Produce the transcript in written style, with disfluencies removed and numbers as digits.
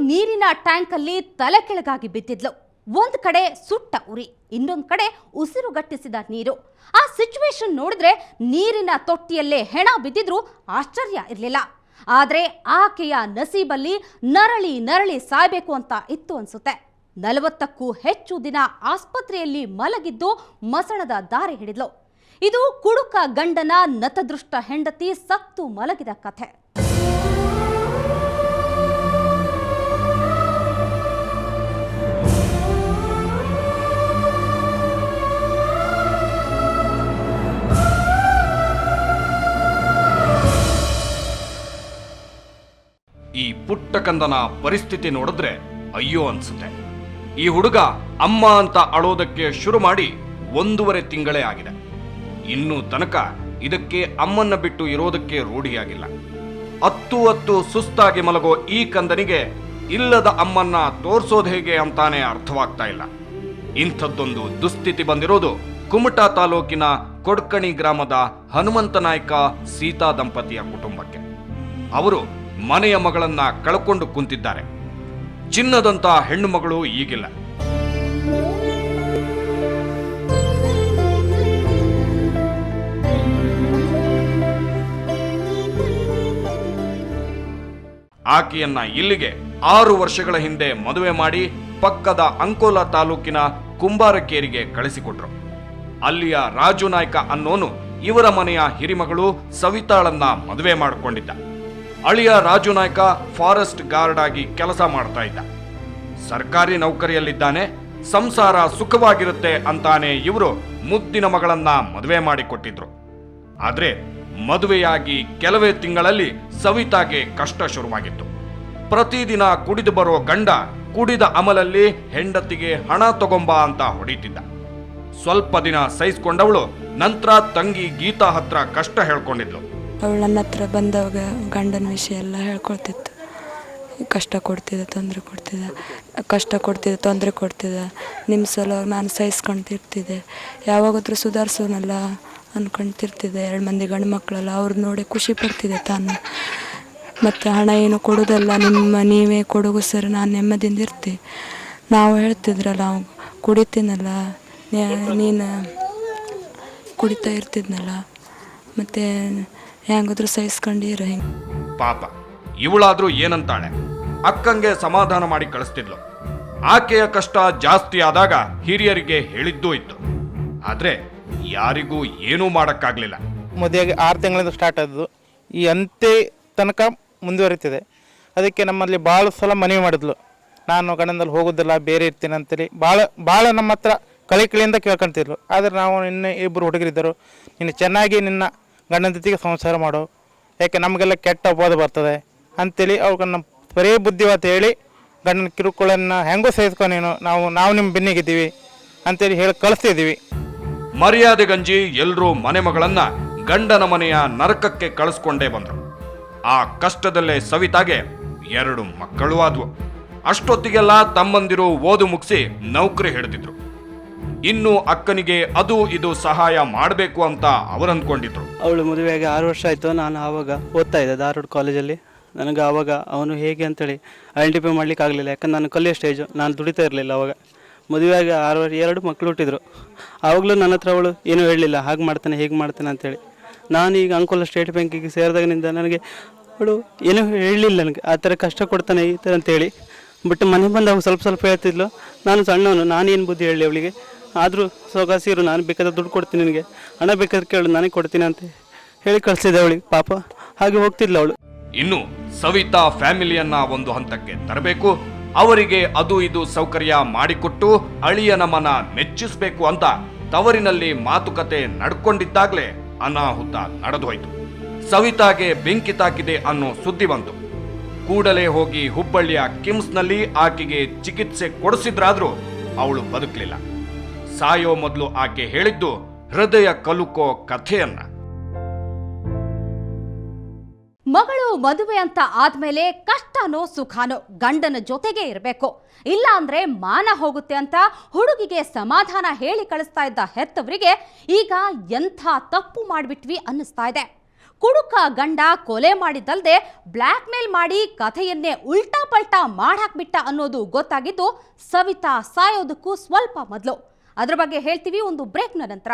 ನೀರಿನ ಟ್ಯಾಂಕಲ್ಲಿ ತಲೆ ಕೆಳಗಾಗಿ ಬಿದ್ದಿದ್ಲು. ಒಂದು ಕಡೆ ಸುಟ್ಟ ಉರಿ, ಇನ್ನೊಂದು ಕಡೆ ಉಸಿರುಗಟ್ಟಿಸಿದ ನೀರು. ಆ ಸಿಚುವೇಶನ್ ನೋಡಿದ್ರೆ ನೀರಿನ ತೊಟ್ಟಿಯಲ್ಲೇ ಹೆಣ ಬಿದ್ದಿದ್ರು ಆಶ್ಚರ್ಯ ಇರಲಿಲ್ಲ. ಆದರೆ ಆಕೆಯ ನಸೀಬಲ್ಲಿ ನರಳಿ ನರಳಿ ಸಾಯ್ಬೇಕು ಅಂತ ಇತ್ತು ಅನ್ಸುತ್ತೆ. 40ಕ್ಕೂ ಹೆಚ್ಚು ದಿನ ಆಸ್ಪತ್ರೆಯಲ್ಲಿ ಮಲಗಿದ್ದು ಮಸಣದ ದಾರಿ ಹಿಡಿದ್ಲು. ಇದು ಕುಡುಕ ಗಂಡನ ನತದೃಷ್ಟ ಹೆಂಡತಿ ಸತ್ತು ಮಲಗಿದ ಕಥೆ. ಈ ಪುಟ್ಟ ಕಂದನ ಪರಿಸ್ಥಿತಿ ನೋಡಿದ್ರೆ ಅಯ್ಯೋ ಅನ್ಸುತ್ತೆ. ಈ ಹುಡುಗ ಅಮ್ಮ ಅಂತ ಅಳೋದಕ್ಕೆ ಶುರು ಮಾಡಿ 1.5 ತಿಂಗಳೇ ಆಗಿದೆ. ಇನ್ನೂ ತನಕ ಇದಕ್ಕೆ ಅಮ್ಮನ್ನ ಬಿಟ್ಟು ಇರೋದಕ್ಕೆ ರೂಢಿಯಾಗಿಲ್ಲ. ಅತ್ತು ಸುಸ್ತಾಗಿ ಮಲಗೋ ಈ ಕಂದನಿಗೆ ಇಲ್ಲದ ಅಮ್ಮನ್ನ ತೋರ್ಸೋದು ಹೇಗೆ ಅಂತಾನೆ ಅರ್ಥವಾಗ್ತಾ ಇಲ್ಲ. ಇಂಥದ್ದೊಂದು ದುಸ್ಥಿತಿ ಬಂದಿರೋದು ಕುಮಟಾ ತಾಲೂಕಿನ ಕೊಡ್ಕಣಿ ಗ್ರಾಮದ ಹನುಮಂತ ನಾಯ್ಕ ಸೀತಾ ದಂಪತಿಯ ಕುಟುಂಬಕ್ಕೆ. ಅವರು ಮನೆಯ ಮಗಳನ್ನ ಕಳ್ಕೊಂಡು ಕುಂತಿದ್ದಾರೆ. ಚಿನ್ನದಂತ ಹೆಣ್ಣು ಮಗಳು ಈಗಿಲ್ಲ. ಆಕೆಯನ್ನ ಇಲ್ಲಿಗೆ 6 ವರ್ಷಗಳ ಹಿಂದೆ ಮದುವೆ ಮಾಡಿ ಪಕ್ಕದ ಅಂಕೋಲಾ ತಾಲೂಕಿನ ಕುಂಬಾರಕೇರಿಗೆ ಕಳಿಸಿಕೊಟ್ರು. ಅಲ್ಲಿಯ ರಾಜು ನಾಯ್ಕ ಅನ್ನೋನು ಇವರ ಮನೆಯ ಹಿರಿಮಗಳು ಸವಿತಾಳನ್ನ ಮದುವೆ ಮಾಡಿಕೊಂಡಿದ್ದ. ಅಳಿಯ ರಾಜು ನಾಯ್ಕ ಫಾರೆಸ್ಟ್ ಗಾರ್ಡ್ ಆಗಿ ಕೆಲಸ ಮಾಡ್ತಾ ಇದ್ದ. ಸರ್ಕಾರಿ ನೌಕರಿಯಲ್ಲಿದ್ದಾನೆ. ಸಂಸಾರ ಸುಖವಾಗಿರುತ್ತೆ ಅಂತಾನೆ ಇವರು ಮುದ್ದಿನ ಮಗಳನ್ನ ಮದುವೆ ಮಾಡಿಕೊಟ್ಟಿದ್ರು. ಆದ್ರೆ ಮದುವೆಯಾಗಿ ಕೆಲವೇ ತಿಂಗಳಲ್ಲಿ ಸವಿತಾಗೆ ಕಷ್ಟ ಶುರುವಾಗಿತ್ತು. ಪ್ರತಿದಿನ ಕುಡಿದು ಬರೋ ಗಂಡ ಕುಡಿದ ಅಮಲಲ್ಲಿ ಹೆಂಡತಿಗೆ ಹಣ ತಗೊಂಬ ಅಂತ ಹೊಡಿತಿದ್ದ. ಸ್ವಲ್ಪ ದಿನ ಸಹಿಸ್ಕೊಂಡವಳು ನಂತರ ತಂಗಿ ಗೀತಾ ಹತ್ರ ಕಷ್ಟ ಹೇಳ್ಕೊಂಡಿದ್ಲು. ಅವಳು ನನ್ನ ಹತ್ರ ಬಂದವಾಗ ಗಂಡನ ವಿಷಯ ಎಲ್ಲ ಹೇಳ್ಕೊಳ್ತಿತ್ತು. ಕಷ್ಟ ಕೊಡ್ತಿದ್ದೆ, ತೊಂದರೆ ಕೊಡ್ತಿದ್ದೆ. ನಿಮ್ಮ ಸಲುವಾಗಿ ನಾನು ಸಹಿಸ್ಕೊಳ್ತಿರ್ತಿದ್ದೆ. ಯಾವಾಗಾದ್ರೂ ಸುಧಾರಿಸೋನಲ್ಲ ಅಂದ್ಕೊಳ್ತಿರ್ತಿದ್ದೆ. 2 ಮಂದಿ ಗಂಡು ಮಕ್ಕಳಲ್ಲ, ಅವ್ರು ನೋಡಿ ಖುಷಿ ಪಡ್ತಿದ್ದೆ ತಾನು. ಮತ್ತು ಹಣ ಏನು ಕೊಡೋದಲ್ಲ, ನೀವೇ ಕೊಡೋಗು ಸರ್, ನಾನು ನೆಮ್ಮದಿಯಿಂದ ಇರ್ತೀನಿ. ನಾವು ಹೇಳ್ತಿದ್ರಲ್ಲ, ನಾವು ಕುಡಿತೀನಲ್ಲ, ನೀನು ಕುಡಿತಾ ಇರ್ತಿದ್ನಲ್ಲ, ಮತ್ತು ಹೆಂಗಾದ್ರೂ ಸಹಿಸ್ಕೊಂಡಿರ. ಹಿಂಗೆ ಪಾಪ ಇವಳಾದ್ರೂ ಏನಂತಾಳೆ. ಅಕ್ಕಂಗೆ ಸಮಾಧಾನ ಮಾಡಿ ಕಳಿಸ್ತಿದ್ಲು. ಆಕೆಯ ಕಷ್ಟ ಜಾಸ್ತಿ ಆದಾಗ ಹಿರಿಯರಿಗೆ ಹೇಳಿದ್ದೂ ಇತ್ತು. ಆದ್ರೆ ಯಾರಿಗೂ ಏನೂ ಮಾಡಕ್ಕಾಗ್ಲಿಲ್ಲ. ಮದುವೆಗೆ 6 ತಿಂಗಳಿಂದ ಸ್ಟಾರ್ಟ್ ಆದದ್ದು, ಈ ಅಂತ್ಯ ತನಕ ಮುಂದುವರಿತಿದೆ. ಅದಕ್ಕೆ ನಮ್ಮಲ್ಲಿ ಭಾಳ ಸಲ ಮನವಿ ಮಾಡಿದ್ಲು, ನಾನು ಗಂಡನಲ್ಲಿ ಹೋಗೋದಿಲ್ಲ, ಬೇರೆ ಇರ್ತೀನಿ ಅಂತೇಳಿ ಭಾಳ ನಮ್ಮ ಹತ್ರ ಕಳಿಕಳಿಯಿಂದ ಕೇಳ್ಕೊಂತಿದ್ಲು. ಆದರೆ ನಾವು ಇನ್ನೂ 2 ಹುಡುಗರಿದ್ದರು, ನೀನು ಚೆನ್ನಾಗಿ ನಿನ್ನ ಗಂಡನ ಜೊತೆಗೆ ಸಂಸಾರ ಮಾಡು, ಯಾಕೆ ನಮಗೆಲ್ಲ ಕೆಟ್ಟ ಬೋಧ ಬರ್ತದೆ ಅಂತೇಳಿ ಅವ್ರಿಗೆ ನಮ್ಮ ಬರೀ ಬುದ್ಧಿವಾತ ಹೇಳಿ ಗಂಡನ ಕಿರುಕುಳನ್ನು ಹೆಂಗೋ ಸಹಿಸ್ಕೊ ನೀನು, ನಾವು ನಿಮ್ಮ ಬೆನ್ನಿಗಿದ್ದೀವಿ ಅಂತೇಳಿ ಹೇಳಿ ಕಳಿಸ್ತಿದ್ದೀವಿ. ಮರ್ಯಾದೆ ಗಂಜಿ ಎಲ್ಲರೂ ಮನೆ ಮಗಳನ್ನ ಗಂಡನ ಮನೆಯ ನರಕಕ್ಕೆ ಕಳಿಸ್ಕೊಂಡೇ ಬಂದ್ರು. ಆ ಕಷ್ಟದಲ್ಲೇ ಸವಿತಾಗೆ 2 ಮಕ್ಕಳು ಆದ್ವು. ಅಷ್ಟೊತ್ತಿಗೆಲ್ಲ ತಮ್ಮಂದಿರು ಓದು ಮುಗಿಸಿ ನೌಕರಿ ಹಿಡಿದಿದ್ರು. ಇನ್ನು ಅಕ್ಕನಿಗೆ ಅದು ಇದು ಸಹಾಯ ಮಾಡಬೇಕು ಅಂತ ಅವರು ಅಂದ್ಕೊಂಡಿದ್ರು. ಅವಳು ಮದುವೆಯಾಗಿ 6 ವರ್ಷ ಆಯಿತು. ನಾನು ಆವಾಗ ಓದ್ತಾ ಇದ್ದೆ ಧಾರವಾಡ ಕಾಲೇಜಲ್ಲಿ. ನನಗೆ ಆವಾಗ ಅವನು ಹೇಗೆ ಅಂತೇಳಿ ಐಡೆಂಟಿಫೈ ಮಾಡ್ಲಿಕ್ಕೆ ಆಗಲಿಲ್ಲ. ಯಾಕಂದ್ರೆ ನಾನು ಕಲಿಯೋ ಸ್ಟೇಜು, ನಾನು ದುಡಿತಾ ಇರಲಿಲ್ಲ. ಅವಾಗ ಮದುವೆಯಾಗಿ 6 ವರ್ಷ 2 ಮಕ್ಕಳು ಹುಟ್ಟಿದ್ರು. ಆವಾಗಲೂ ನನ್ನ ಹತ್ರ ಅವಳು ಏನೂ ಹೇಳಲಿಲ್ಲ, ಹಾಗೆ ಮಾಡ್ತಾನೆ ಹೀಗೆ ಮಾಡ್ತಾನೆ ಅಂತೇಳಿ. ನಾನು ಈಗ ಅಂಕೋಲಾ ಸ್ಟೇಟ್ ಬ್ಯಾಂಕಿಗೆ ಸೇರಿದಾಗಿನಿಂದ ನನಗೆ ಅವಳು ಏನೂ ಹೇಳಲಿಲ್ಲ, ನನಗೆ ಆ ಥರ ಕಷ್ಟ ಕೊಡ್ತಾನೆ ಈ ಥರ ಅಂತೇಳಿ. ಬಟ್ ಮನೆ ಬಂದು ಅವಾಗ ಸ್ವಲ್ಪ ಹೇಳ್ತಿದ್ಲು. ನಾನು ಸಣ್ಣವನು, ನಾನೇನು ಬುದ್ಧಿ ಹೇಳಲಿ ಅವಳಿಗೆ. ಆದರೂ ಸೊಗಾಸಿರು, ನಾನು ಬೇಕಾದ್ರೆ ದುಡ್ಡು ಕೊಡ್ತೀನಿ, ನಿನಗೆ ಹಣ ಬೇಕಾದ್ರೆ ಕೇಳು, ನನಗೆ ಕೊಡ್ತೀನಿ ಅಂತ ಹೇಳಿ ಕಳಿಸಿದೆ ಅವಳಿಗೆ. ಪಾಪ ಹಾಗೆ ಹೋಗ್ತಿದ್ಲು ಅವಳು. ಇನ್ನು ಸವಿತಾ ಫ್ಯಾಮಿಲಿಯನ್ನ ಒಂದು ಹಂತಕ್ಕೆ ತರಬೇಕು, ಅವರಿಗೆ ಅದು ಇದು ಸೌಕರ್ಯ ಮಾಡಿಕೊಟ್ಟು ಅಳಿಯನ ಮನ ಮೆಚ್ಚಿಸಬೇಕು ಅಂತ ತವರಿನಲ್ಲಿ ಮಾತುಕತೆ ನಡ್ಕೊಂಡಿದ್ದಾಗಲೇ ಅನಾಹುತ ನಡೆದೋಯ್ತು. ಸವಿತಾಗೆ ಬೆಂಕಿ ತಾಕಿದೆ ಅನ್ನೋ ಸುದ್ದಿ ಬಂತು. ಕೂಡಲೇ ಹೋಗಿ ಹುಬ್ಬಳ್ಳಿಯ ಕಿಮ್ಸ್ನಲ್ಲಿ ಆಕೆಗೆ ಚಿಕಿತ್ಸೆ ಕೊಡಿಸಿದ್ರಾದ್ರೂ ಅವಳು ಬದುಕಲಿಲ್ಲ. ಸಾಯೋ ಮೊದಲು ಆಕೆ ಹೇಳಿದ್ದು ಹೃದಯ ಕಲುಕೋ ಕಥೆಯನ್ನ. ಮಗಳು ಮದುವೆ ಅಂತ ಆದ್ಮೇಲೆ ಕಷ್ಟನೋ ಸುಖನೋ ಗಂಡನ ಜೊತೆಗೆ ಇರಬೇಕು, ಇಲ್ಲ ಅಂದ್ರೆ ಮಾನ ಹೋಗುತ್ತೆ ಅಂತ ಹುಡುಗಿಗೆ ಸಮಾಧಾನ ಹೇಳಿ ಕಳಿಸ್ತಾ ಇದ್ದ ಹೆತ್ತವರಿಗೆ ಈಗ ಎಂಥ ತಪ್ಪು ಮಾಡಿಬಿಟ್ವಿ ಅನ್ನಿಸ್ತಾ ಇದೆ. ಕುಡುಕ ಗಂಡ ಕೊಲೆ ಮಾಡಿದ್ದಲ್ದೆ ಬ್ಲ್ಯಾಕ್ ಮೇಲ್ ಮಾಡಿ ಕಥೆಯನ್ನೇ ಉಲ್ಟಾ ಪಲ್ಟಾ ಮಾಡಾಕ್ಬಿಟ್ಟ ಅನ್ನೋದು ಗೊತ್ತಾಗಿದ್ದು ಸವಿತಾ ಸಾಯೋದಕ್ಕೂ ಸ್ವಲ್ಪ ಮೊದಲು. ಅದರ ಬಗ್ಗೆ ಹೇಳ್ತೀವಿ ಒಂದು ಬ್ರೇಕ್ನ ನಂತರ.